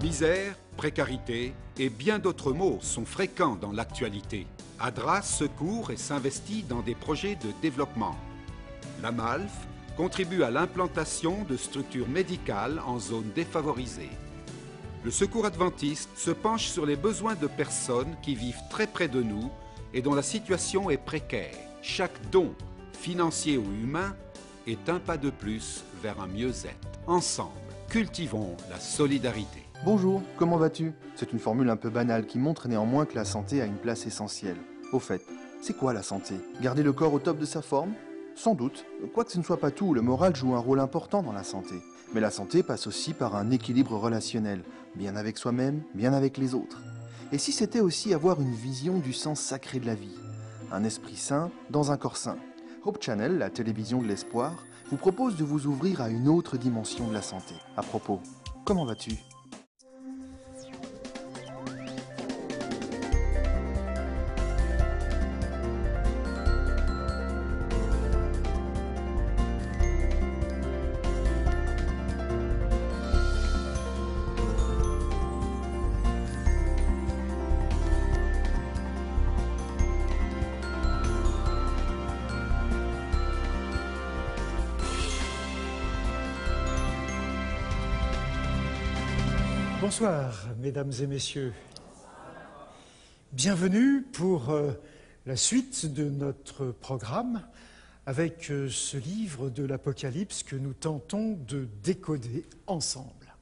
Misère, précarité et bien d'autres mots sont fréquents dans l'actualité. ADRA secourt et s'investit dans des projets de développement. L'AMALF contribue à l'implantation de structures médicales en zones défavorisées. Le Secours adventiste se penche sur les besoins de personnes qui vivent très près de nous et dont la situation est précaire. Chaque don, financier ou humain, est un pas de plus vers un mieux-être. Ensemble, cultivons la solidarité. Bonjour, comment vas-tu? C'est une formule un peu banale qui montre néanmoins que la santé a une place essentielle. Au fait, c'est quoi la santé? Garder le corps au top de sa forme? Sans doute. Quoique ce ne soit pas tout, le moral joue un rôle important dans la santé. Mais la santé passe aussi par un équilibre relationnel, bien avec soi-même, bien avec les autres. Et si c'était aussi avoir une vision du sens sacré de la vie? Un esprit sain dans un corps sain. Hope Channel, la télévision de l'espoir, vous propose de vous ouvrir à une autre dimension de la santé. À propos, comment vas-tu? Bonsoir, mesdames et messieurs. Bienvenue pour la suite de notre programme avec ce livre de l'Apocalypse que nous tentons de décoder ensemble.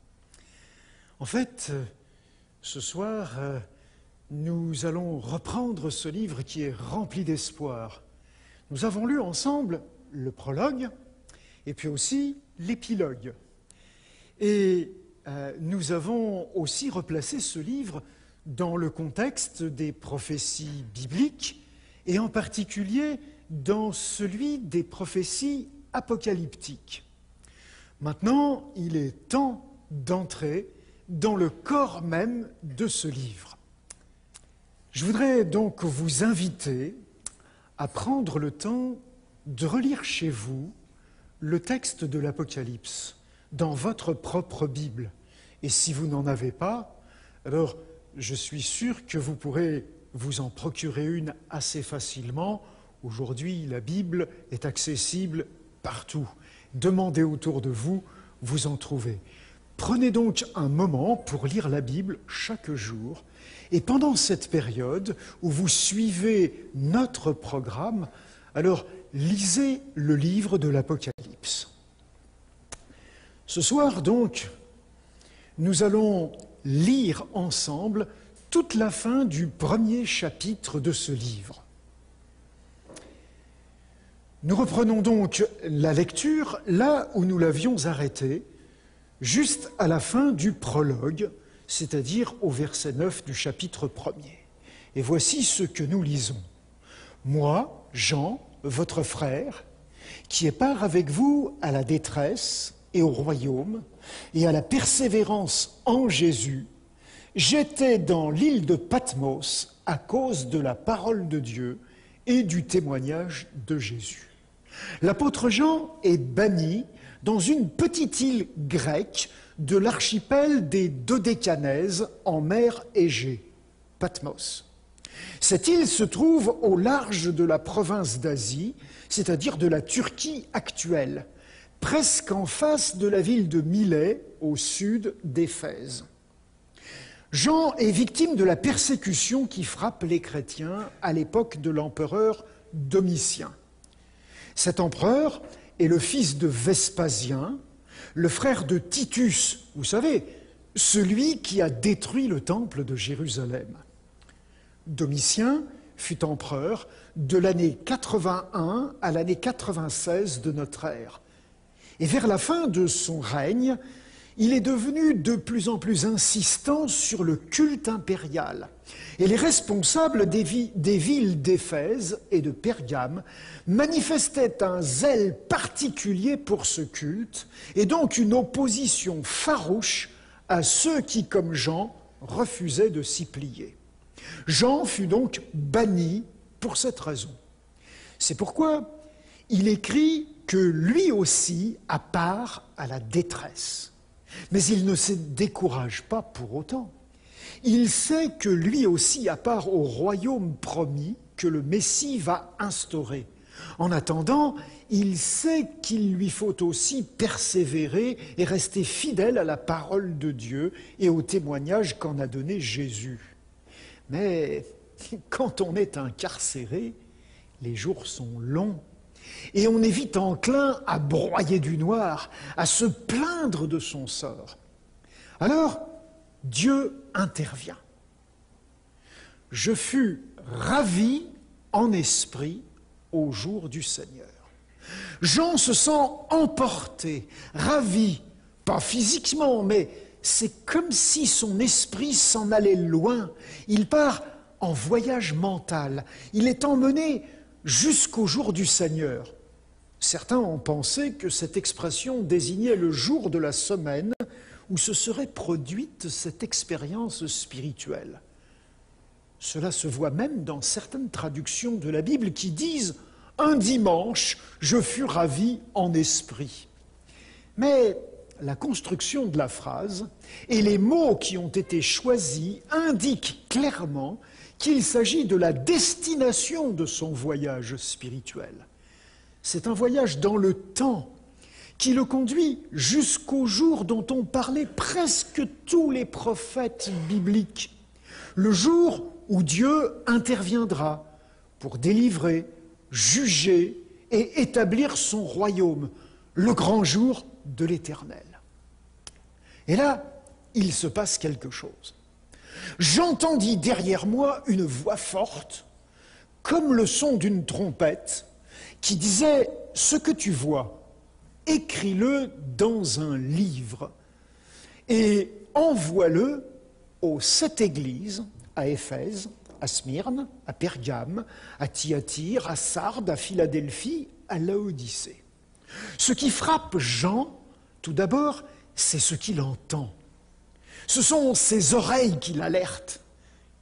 En fait, ce soir, nous allons reprendre ce livre qui est rempli d'espoir. Nous avons lu ensemble le prologue et puis aussi l'épilogue. Et nous avons aussi replacé ce livre dans le contexte des prophéties bibliques et en particulier dans celui des prophéties apocalyptiques. Maintenant, il est temps d'entrer dans le corps même de ce livre. Je voudrais donc vous inviter à prendre le temps de relire chez vous le texte de l'Apocalypse dans votre propre Bible. Et si vous n'en avez pas, alors je suis sûr que vous pourrez vous en procurer une assez facilement. Aujourd'hui, la Bible est accessible partout. Demandez autour de vous, vous en trouvez. Prenez donc un moment pour lire la Bible chaque jour. Et pendant cette période où vous suivez notre programme, alors lisez le livre de l'Apocalypse. Ce soir, donc, nous allons lire ensemble toute la fin du premier chapitre de ce livre. Nous reprenons donc la lecture là où nous l'avions arrêtée, juste à la fin du prologue, c'est-à-dire au verset 9 du chapitre 1er. Et voici ce que nous lisons. « Moi, Jean, votre frère, qui ai part avec vous à la détresse et au royaume, et à la persévérance en Jésus, j'étais dans l'île de Patmos à cause de la parole de Dieu et du témoignage de Jésus. L'apôtre Jean est banni dans une petite île grecque de l'archipel des Dodécanèses en mer Égée, Patmos. Cette île se trouve au large de la province d'Asie, c'est-à-dire de la Turquie actuelle, presque en face de la ville de Milet, au sud d'Éphèse. Jean est victime de la persécution qui frappe les chrétiens à l'époque de l'empereur Domitien. Cet empereur est le fils de Vespasien, le frère de Titus, vous savez, celui qui a détruit le temple de Jérusalem. Domitien fut empereur de l'année 81 à l'année 96 de notre ère. Et vers la fin de son règne, il est devenu de plus en plus insistant sur le culte impérial. Et les responsables des villes d'Éphèse et de Pergame manifestaient un zèle particulier pour ce culte, et donc une opposition farouche à ceux qui, comme Jean, refusaient de s'y plier. Jean fut donc banni pour cette raison. C'est pourquoi il écrit que lui aussi a part à la détresse. Mais il ne se décourage pas pour autant. Il sait que lui aussi a part au royaume promis que le Messie va instaurer. En attendant, il sait qu'il lui faut aussi persévérer et rester fidèle à la parole de Dieu et au témoignage qu'en a donné Jésus. Mais quand on est incarcéré, les jours sont longs et on est vite enclin à broyer du noir, à se plaindre de son sort. Alors, Dieu intervient. Je fus ravi en esprit au jour du Seigneur. Jean se sent emporté, ravi, pas physiquement, mais c'est comme si son esprit s'en allait loin. Il part en voyage mental. Il est emmené jusqu'au jour du Seigneur. Certains ont pensé que cette expression désignait le jour de la semaine où se serait produite cette expérience spirituelle. Cela se voit même dans certaines traductions de la Bible qui disent « Un dimanche, je fus ravi en esprit ». Mais la construction de la phrase et les mots qui ont été choisis indiquent clairement qu'il s'agit de la destination de son voyage spirituel. C'est un voyage dans le temps qui le conduit jusqu'au jour dont ont parlé presque tous les prophètes bibliques, le jour où Dieu interviendra pour délivrer, juger et établir son royaume, le grand jour de l'Éternel. Et là, il se passe quelque chose. J'entendis derrière moi une voix forte, comme le son d'une trompette, qui disait « Ce que tu vois, écris-le dans un livre et envoie-le aux 7 églises, à Éphèse, à Smyrne, à Pergame, à Thyatire, à Sardes, à Philadelphie, à Laodicée. » Ce qui frappe Jean, tout d'abord, c'est ce qu'il entend. Ce sont ses oreilles qui l'alertent.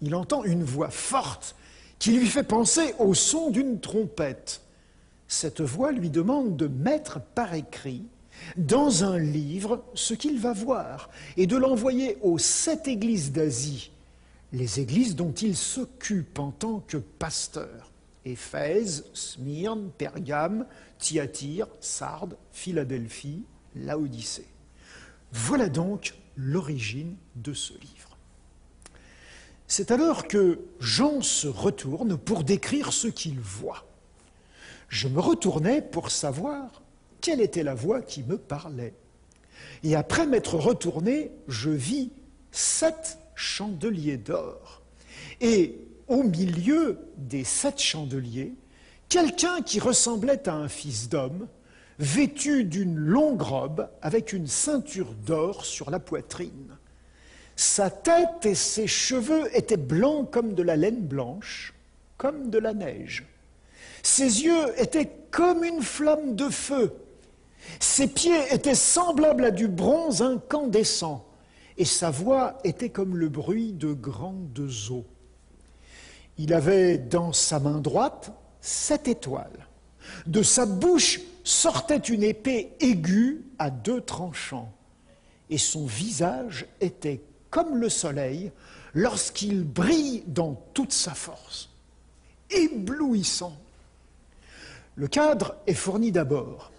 Il entend une voix forte qui lui fait penser au son d'une trompette. Cette voix lui demande de mettre par écrit, dans un livre, ce qu'il va voir et de l'envoyer aux 7 églises d'Asie, les églises dont il s'occupe en tant que pasteur. Éphèse, Smyrne, Pergame, Thyatire, Sardes, Philadelphie, Laodicée. Voilà donc l'origine de ce livre. C'est alors que Jean se retourne pour décrire ce qu'il voit. Je me retournai pour savoir quelle était la voix qui me parlait. Et après m'être retourné, je vis 7 chandeliers d'or. Et au milieu des 7 chandeliers, quelqu'un qui ressemblait à un fils d'homme, vêtu d'une longue robe avec une ceinture d'or sur la poitrine. Sa tête et ses cheveux étaient blancs comme de la laine blanche, comme de la neige. Ses yeux étaient comme une flamme de feu. Ses pieds étaient semblables à du bronze incandescent. Et sa voix était comme le bruit de grandes eaux. Il avait dans sa main droite 7 étoiles. De sa bouche sortait une épée aiguë à 2 tranchants. Et son visage était comme le soleil lorsqu'il brille dans toute sa force. Éblouissant. Le cadre est fourni d'abord.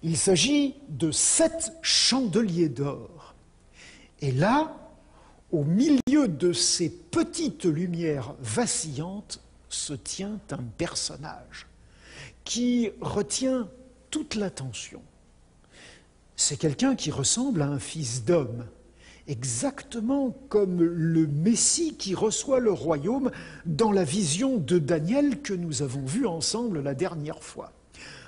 Il s'agit de 7 chandeliers d'or. Et là, au milieu de ces petites lumières vacillantes, se tient un personnage qui retient toute l'attention. C'est quelqu'un qui ressemble à un fils d'homme, exactement comme le Messie qui reçoit le royaume dans la vision de Daniel que nous avons vue ensemble la dernière fois.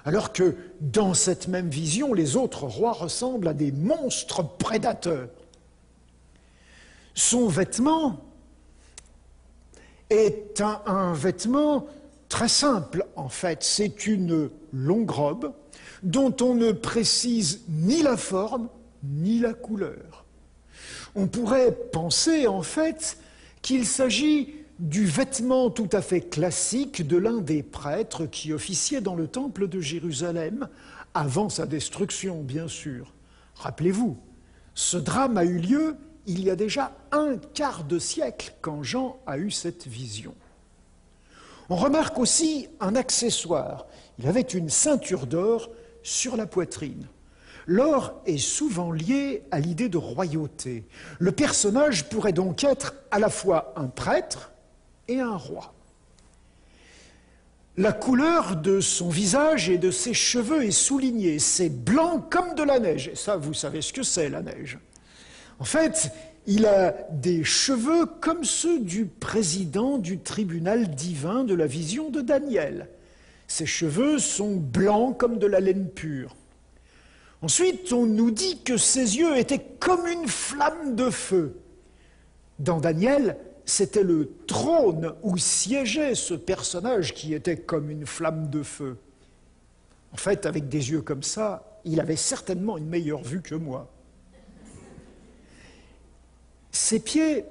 Alors que dans cette même vision, les autres rois ressemblent à des monstres prédateurs. Son vêtement est un vêtement très simple, en fait. C'est une longue robe dont on ne précise ni la forme ni la couleur. On pourrait penser, en fait, qu'il s'agit du vêtement tout à fait classique de l'un des prêtres qui officiait dans le temple de Jérusalem, avant sa destruction, bien sûr. Rappelez-vous, Ce drame a eu lieu il y a déjà un quart de siècle quand Jean a eu cette vision. On remarque aussi un accessoire. Il avait une ceinture d'or sur la poitrine. L'or est souvent lié à l'idée de royauté. Le personnage pourrait donc être à la fois un prêtre et un roi. La couleur de son visage et de ses cheveux est soulignée. C'est blanc comme de la neige. Et ça, vous savez ce que c'est, la neige. En fait, il a des cheveux comme ceux du président du tribunal divin de la vision de Daniel. Ses cheveux sont blancs comme de la laine pure. Ensuite, on nous dit que ses yeux étaient comme une flamme de feu. Dans Daniel, c'était le trône où siégeait ce personnage qui était comme une flamme de feu. En fait, avec des yeux comme ça, il avait certainement une meilleure vue que moi. Ses pieds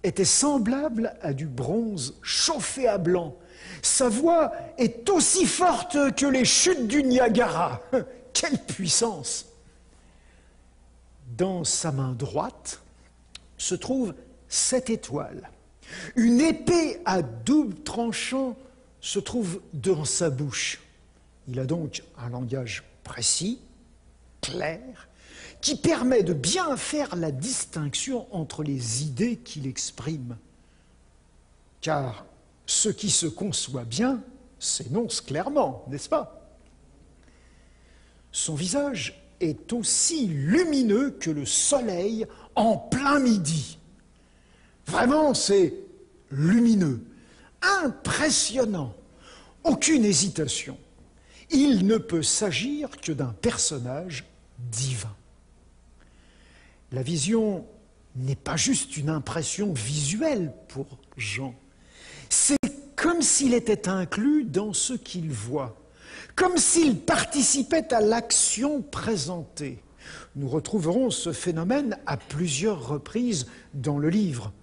étaient semblables à du bronze chauffé à blanc. Sa voix est aussi forte que les chutes du Niagara. Quelle puissance! Dans sa main droite se trouvent 7 étoiles. Une épée à double tranchant se trouve dans sa bouche. Il a donc un langage précis, clair, qui permet de bien faire la distinction entre les idées qu'il exprime. Car ce qui se conçoit bien s'énonce clairement, n'est-ce pas? Son visage est aussi lumineux que le soleil en plein midi. Vraiment, c'est lumineux, impressionnant, aucune hésitation. Il ne peut s'agir que d'un personnage divin. La vision n'est pas juste une impression visuelle pour Jean. C'est comme s'il était inclus dans ce qu'il voit, comme s'il participait à l'action présentée. Nous retrouverons ce phénomène à plusieurs reprises dans le livre.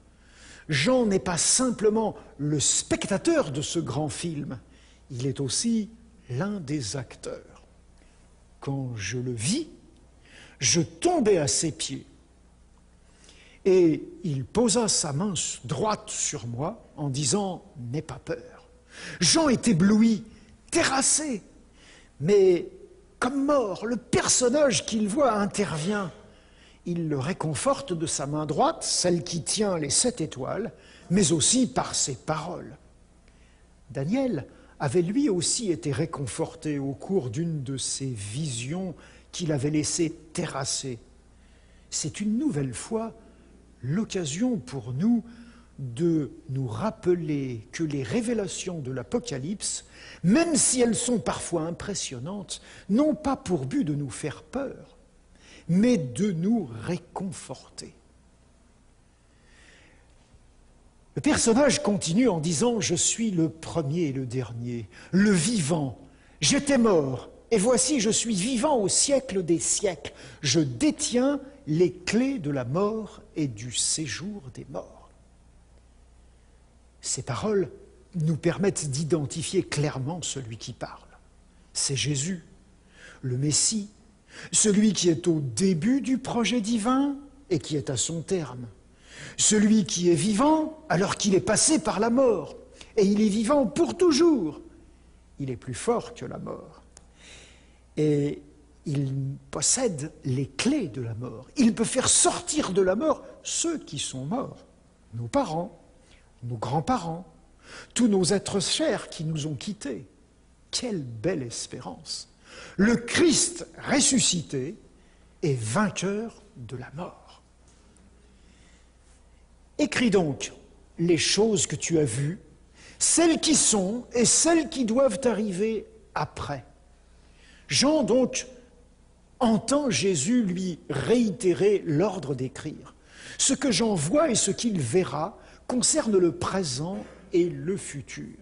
Jean n'est pas simplement le spectateur de ce grand film, il est aussi l'un des acteurs. Quand je le vis, je tombais à ses pieds. Et il posa sa main droite sur moi en disant « N'aie pas peur ». Jean est ébloui, terrassé, mais comme mort, le personnage qu'il voit intervient. Il le réconforte de sa main droite, celle qui tient les 7 étoiles, mais aussi par ses paroles. Daniel avait lui aussi été réconforté au cours d'une de ces visions qu'il avait laissé terrasser. C'est une nouvelle fois l'occasion pour nous de nous rappeler que les révélations de l'Apocalypse, même si elles sont parfois impressionnantes, n'ont pas pour but de nous faire peur, mais de nous réconforter. Le personnage continue en disant « Je suis le premier et le dernier, le vivant. J'étais mort, et voici je suis vivant au siècle des siècles. Je détiens les clés de la mort et du séjour des morts. » Ces paroles nous permettent d'identifier clairement celui qui parle. C'est Jésus, le Messie, celui qui est au début du projet divin et qui est à son terme. Celui qui est vivant alors qu'il est passé par la mort. Et il est vivant pour toujours. Il est plus fort que la mort. Et il possède les clés de la mort. Il peut faire sortir de la mort ceux qui sont morts. Nos parents, nos grands-parents, tous nos êtres chers qui nous ont quittés. Quelle belle espérance! Le Christ ressuscité est vainqueur de la mort. Écris donc les choses que tu as vues, celles qui sont et celles qui doivent arriver après. Jean, donc, entend Jésus lui réitérer l'ordre d'écrire. Ce que Jean voit et ce qu'il verra concerne le présent et le futur.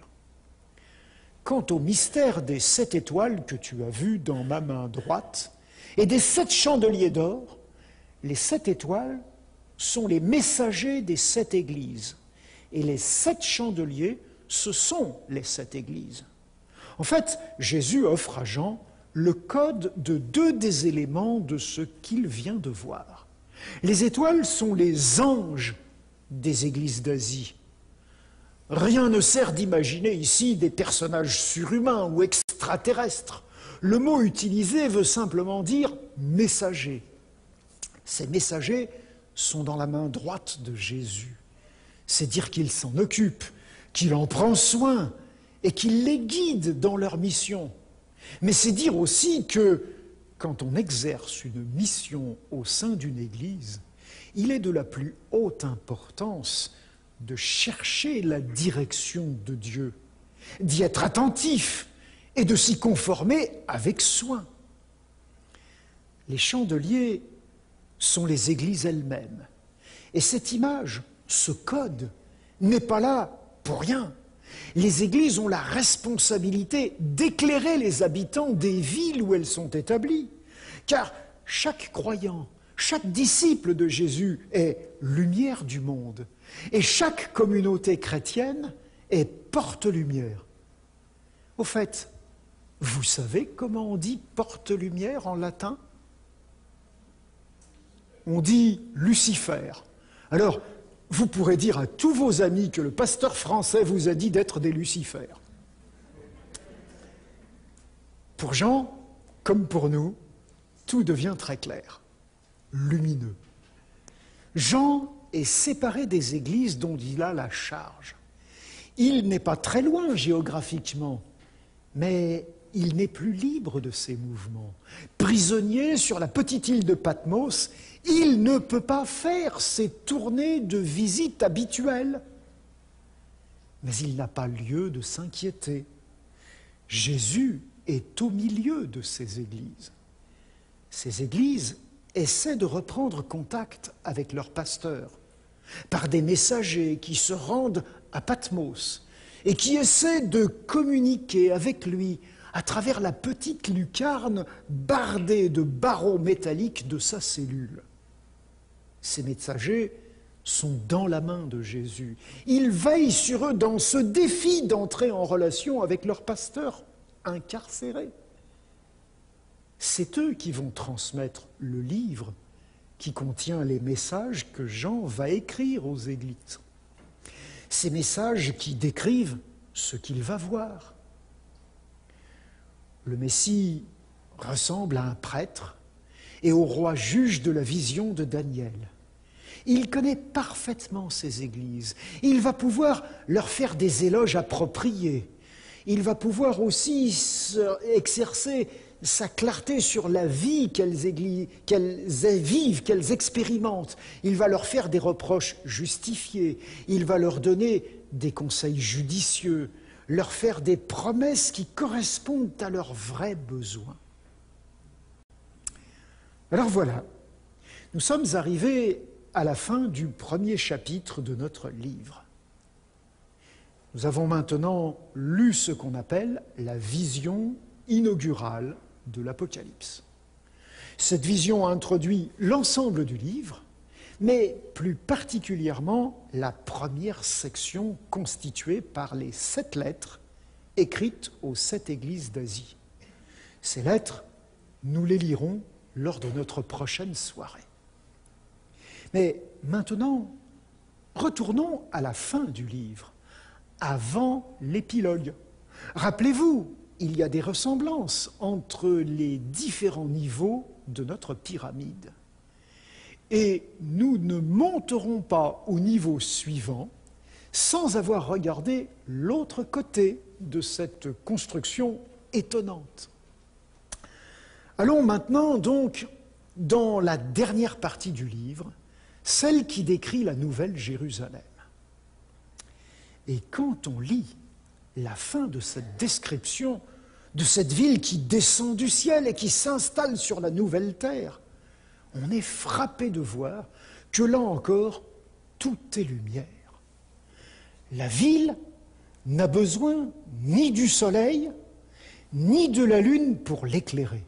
Quant au mystère des 7 étoiles que tu as vues dans ma main droite et des 7 chandeliers d'or, les 7 étoiles sont les messagers des 7 églises. Et les 7 chandeliers, ce sont les 7 églises. En fait, Jésus offre à Jean le code de 2 des éléments de ce qu'il vient de voir. Les étoiles sont les anges des églises d'Asie. Rien ne sert d'imaginer ici des personnages surhumains ou extraterrestres. Le mot utilisé veut simplement dire « messager ». Ces messagers sont dans la main droite de Jésus. C'est dire qu'il s'en occupe, qu'il en prend soin et qu'il les guide dans leur mission. Mais c'est dire aussi que quand on exerce une mission au sein d'une église, il est de la plus haute importance de chercher la direction de Dieu, d'y être attentif et de s'y conformer avec soin. Les chandeliers sont les églises elles-mêmes. Et cette image, ce code, n'est pas là pour rien. Les églises ont la responsabilité d'éclairer les habitants des villes où elles sont établies. Car chaque croyant, chaque disciple de Jésus est lumière du monde. Et chaque communauté chrétienne est porte-lumière. Au fait, vous savez comment on dit porte-lumière en latin ? On dit Lucifer. Alors, vous pourrez dire à tous vos amis que le pasteur français vous a dit d'être des Lucifères. Pour Jean, comme pour nous, tout devient très clair, lumineux. Jean est séparé des églises dont il a la charge. Il n'est pas très loin géographiquement, mais il n'est plus libre de ses mouvements. Prisonnier sur la petite île de Patmos, il ne peut pas faire ses tournées de visite habituelles. Mais il n'a pas lieu de s'inquiéter. Jésus est au milieu de ces églises. Ces églises essaient de reprendre contact avec leur pasteur par des messagers qui se rendent à Patmos et qui essaient de communiquer avec lui à travers la petite lucarne bardée de barreaux métalliques de sa cellule. Ces messagers sont dans la main de Jésus. Il veille sur eux dans ce défi d'entrer en relation avec leur pasteur incarcéré. C'est eux qui vont transmettre le livre qui contient les messages que Jean va écrire aux églises. Ces messages qui décrivent ce qu'il va voir. Le Messie ressemble à un prêtre et au roi juge de la vision de Daniel. Il connaît parfaitement ces églises. Il va pouvoir leur faire des éloges appropriés. Il va pouvoir aussi exercer sa clarté sur la vie qu'elles vivent, qu'elles expérimentent. Il va leur faire des reproches justifiés. Il va leur donner des conseils judicieux, leur faire des promesses qui correspondent à leurs vrais besoins. Alors voilà, nous sommes arrivés à la fin du premier chapitre de notre livre. Nous avons maintenant lu ce qu'on appelle la vision inaugurale de l'Apocalypse. Cette vision introduit l'ensemble du livre, mais plus particulièrement la première section constituée par les 7 lettres écrites aux 7 églises d'Asie. Ces lettres, nous les lirons lors de notre prochaine soirée. Mais maintenant, retournons à la fin du livre, avant l'épilogue. Rappelez-vous, il y a des ressemblances entre les différents niveaux de notre pyramide. Et nous ne monterons pas au niveau suivant sans avoir regardé l'autre côté de cette construction étonnante. Allons maintenant donc dans la dernière partie du livre, celle qui décrit la Nouvelle Jérusalem. Et quand on lit la fin de cette description de cette ville qui descend du ciel et qui s'installe sur la nouvelle terre, on est frappé de voir que là encore, tout est lumière. La ville n'a besoin ni du soleil, ni de la lune pour l'éclairer,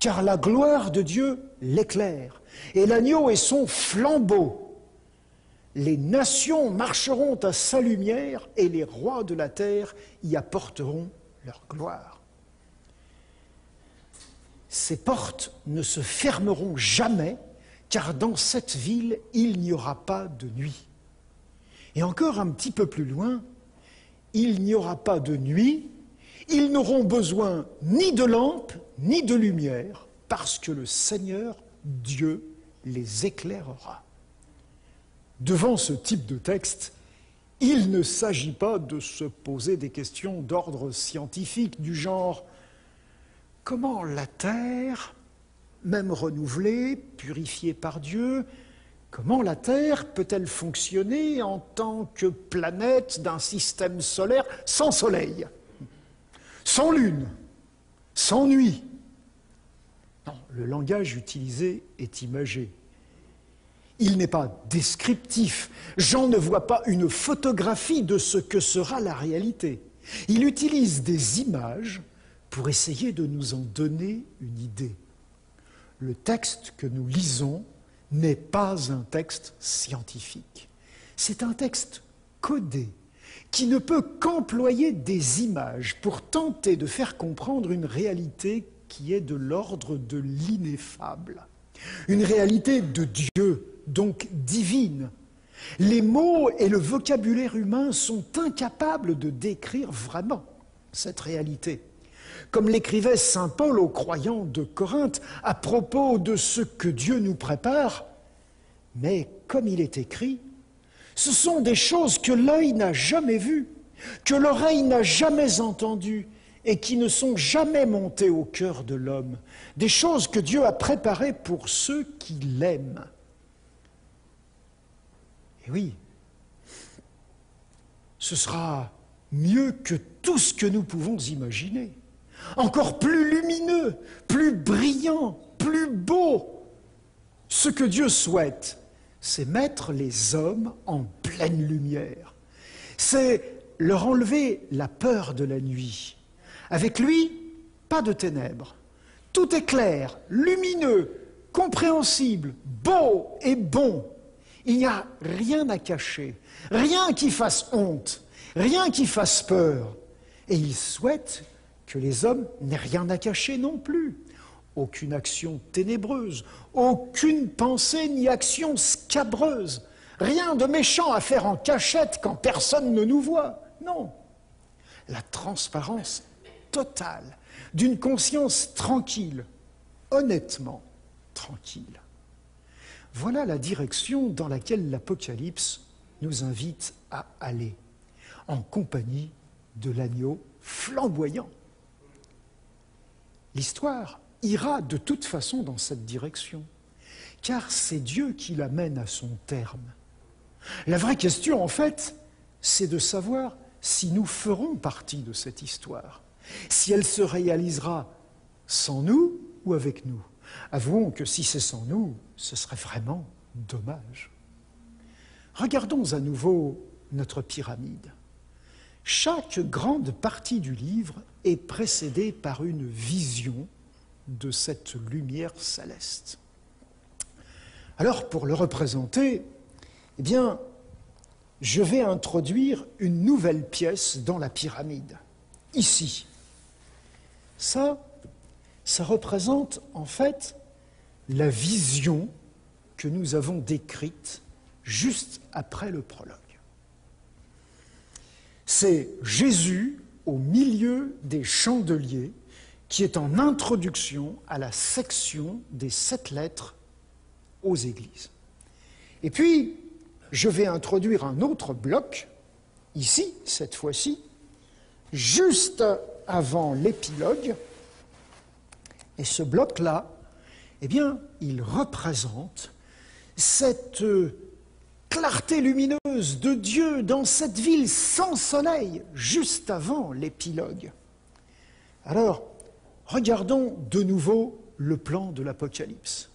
car la gloire de Dieu l'éclaire, et l'agneau est son flambeau. Les nations marcheront à sa lumière, et les rois de la terre y apporteront leur gloire. Ces portes ne se fermeront jamais, car dans cette ville, il n'y aura pas de nuit. Et encore un petit peu plus loin, il n'y aura pas de nuit, ils n'auront besoin ni de lampe, ni de lumière, parce que le Seigneur, Dieu, les éclairera. Devant ce type de texte, il ne s'agit pas de se poser des questions d'ordre scientifique du genre « Comment la Terre, même renouvelée, purifiée par Dieu, comment la Terre peut-elle fonctionner en tant que planète d'un système solaire sans soleil, sans lune, sans nuit ?» Non, le langage utilisé est imagé. Il n'est pas descriptif. Jean ne voit pas une photographie de ce que sera la réalité. Il utilise des images pour essayer de nous en donner une idée. Le texte que nous lisons n'est pas un texte scientifique. C'est un texte codé qui ne peut qu'employer des images pour tenter de faire comprendre une réalité qui est de l'ordre de l'ineffable. Une réalité de Dieu, donc divine. Les mots et le vocabulaire humain sont incapables de décrire vraiment cette réalité. Comme l'écrivait saint Paul aux croyants de Corinthe à propos de ce que Dieu nous prépare, mais comme il est écrit, ce sont des choses que l'œil n'a jamais vues, que l'oreille n'a jamais entendues et qui ne sont jamais montées au cœur de l'homme, des choses que Dieu a préparées pour ceux qui l'aiment. Et oui, ce sera mieux que tout ce que nous pouvons imaginer. Encore plus lumineux, plus brillant, plus beau. Ce que Dieu souhaite, c'est mettre les hommes en pleine lumière. C'est leur enlever la peur de la nuit. Avec lui, pas de ténèbres. Tout est clair, lumineux, compréhensible, beau et bon. Il n'y a rien à cacher, rien qui fasse honte, rien qui fasse peur. Et il souhaite que les hommes n'aient rien à cacher non plus. Aucune action ténébreuse, aucune pensée ni action scabreuse, rien de méchant à faire en cachette quand personne ne nous voit. Non, la transparence totale d'une conscience tranquille, honnêtement tranquille. Voilà la direction dans laquelle l'Apocalypse nous invite à aller, en compagnie de l'agneau flamboyant. L'histoire ira de toute façon dans cette direction, car c'est Dieu qui la mène à son terme. La vraie question, en fait, c'est de savoir si nous ferons partie de cette histoire, si elle se réalisera sans nous ou avec nous. Avouons que si c'est sans nous, ce serait vraiment dommage. Regardons à nouveau notre pyramide. Chaque grande partie du livre est précédée par une vision de cette lumière céleste. Alors, pour le représenter, eh bien, je vais introduire une nouvelle pièce dans la pyramide, ici. Ça représente en fait la vision que nous avons décrite juste après le prologue. C'est Jésus au milieu des chandeliers qui est en introduction à la section des 7 lettres aux églises. Et puis, je vais introduire un autre bloc, ici, cette fois-ci, juste avant l'épilogue. Et ce bloc-là, eh bien, il représente cette clarté lumineuse de Dieu dans cette ville sans soleil, juste avant l'épilogue. Alors, regardons de nouveau le plan de l'Apocalypse.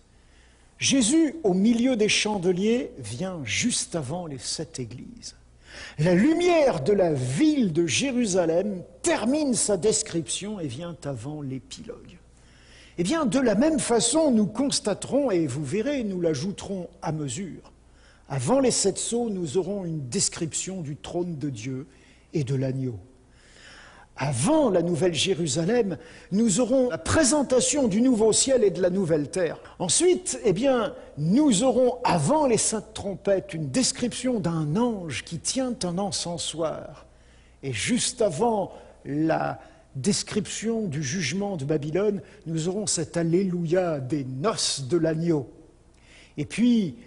Jésus, au milieu des chandeliers, vient juste avant les 7 églises. La lumière de la ville de Jérusalem termine sa description et vient avant l'épilogue. Eh bien, de la même façon, nous constaterons, et vous verrez, nous l'ajouterons à mesure. Avant les 7 sceaux, nous aurons une description du trône de Dieu et de l'agneau. avant la Nouvelle Jérusalem, nous aurons la présentation du nouveau ciel et de la nouvelle terre. Ensuite, eh bien, nous aurons, avant les saintes trompettes, une description d'un ange qui tient un encensoir. Et juste avant la description du jugement de Babylone, nous aurons cet Alléluia des noces de l'agneau. Et puis,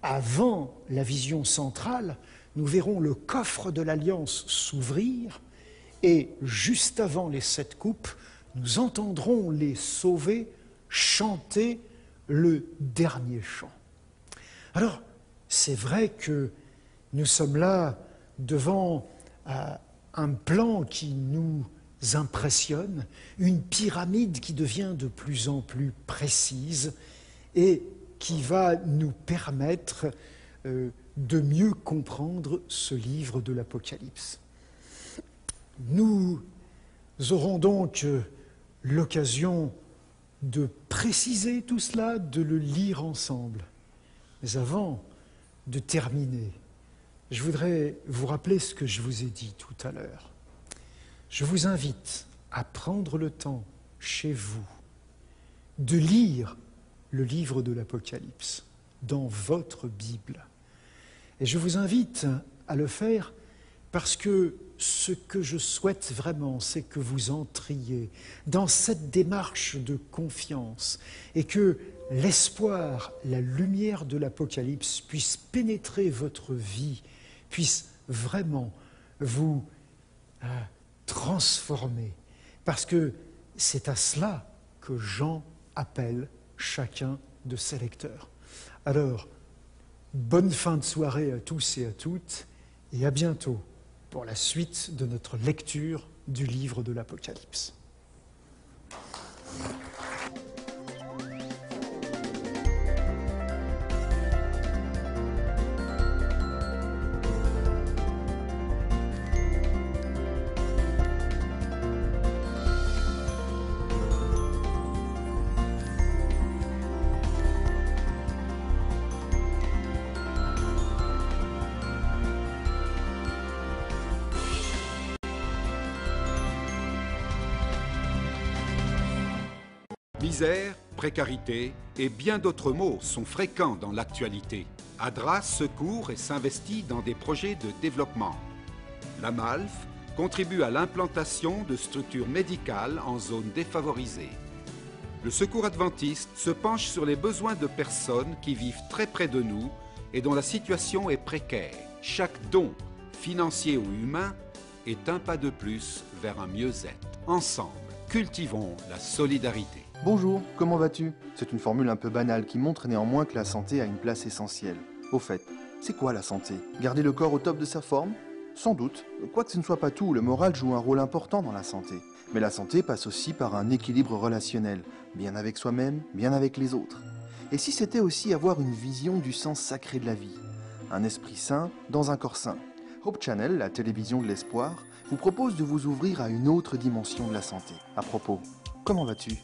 avant la vision centrale, nous verrons le coffre de l'Alliance s'ouvrir, et juste avant les 7 coupes, nous entendrons les sauvés chanter le dernier chant. Alors, c'est vrai que nous sommes là devant un plan qui nous impressionne, une pyramide qui devient de plus en plus précise et qui va nous permettre de mieux comprendre ce livre de l'Apocalypse. Nous aurons donc l'occasion de préciser tout cela, de le lire ensemble. Mais avant de terminer, je voudrais vous rappeler ce que je vous ai dit tout à l'heure. Je vous invite à prendre le temps chez vous de lire le livre de l'Apocalypse dans votre Bible. Et je vous invite à le faire parce que ce que je souhaite vraiment, c'est que vous entriez dans cette démarche de confiance et que l'espoir, la lumière de l'Apocalypse puisse pénétrer votre vie, puisse vraiment vous transformer. Parce que c'est à cela que Jean appelle chacun de ses lecteurs. Alors, bonne fin de soirée à tous et à toutes, et à bientôt pour la suite de notre lecture du livre de l'Apocalypse. Misère, précarité et bien d'autres mots sont fréquents dans l'actualité. ADRA secourt et s'investit dans des projets de développement. La MALF contribue à l'implantation de structures médicales en zones défavorisées. Le Secours adventiste se penche sur les besoins de personnes qui vivent très près de nous et dont la situation est précaire. Chaque don, financier ou humain, est un pas de plus vers un mieux-être. Ensemble, cultivons la solidarité. Bonjour, comment vas-tu? C'est une formule un peu banale qui montre néanmoins que la santé a une place essentielle. Au fait, c'est quoi la santé? Garder le corps au top de sa forme? Sans doute. Quoique ce ne soit pas tout, le moral joue un rôle important dans la santé. Mais la santé passe aussi par un équilibre relationnel, bien avec soi-même, bien avec les autres. Et si c'était aussi avoir une vision du sens sacré de la vie? Un esprit sain dans un corps sain. Hope Channel, la télévision de l'espoir, vous propose de vous ouvrir à une autre dimension de la santé. À propos, comment vas-tu?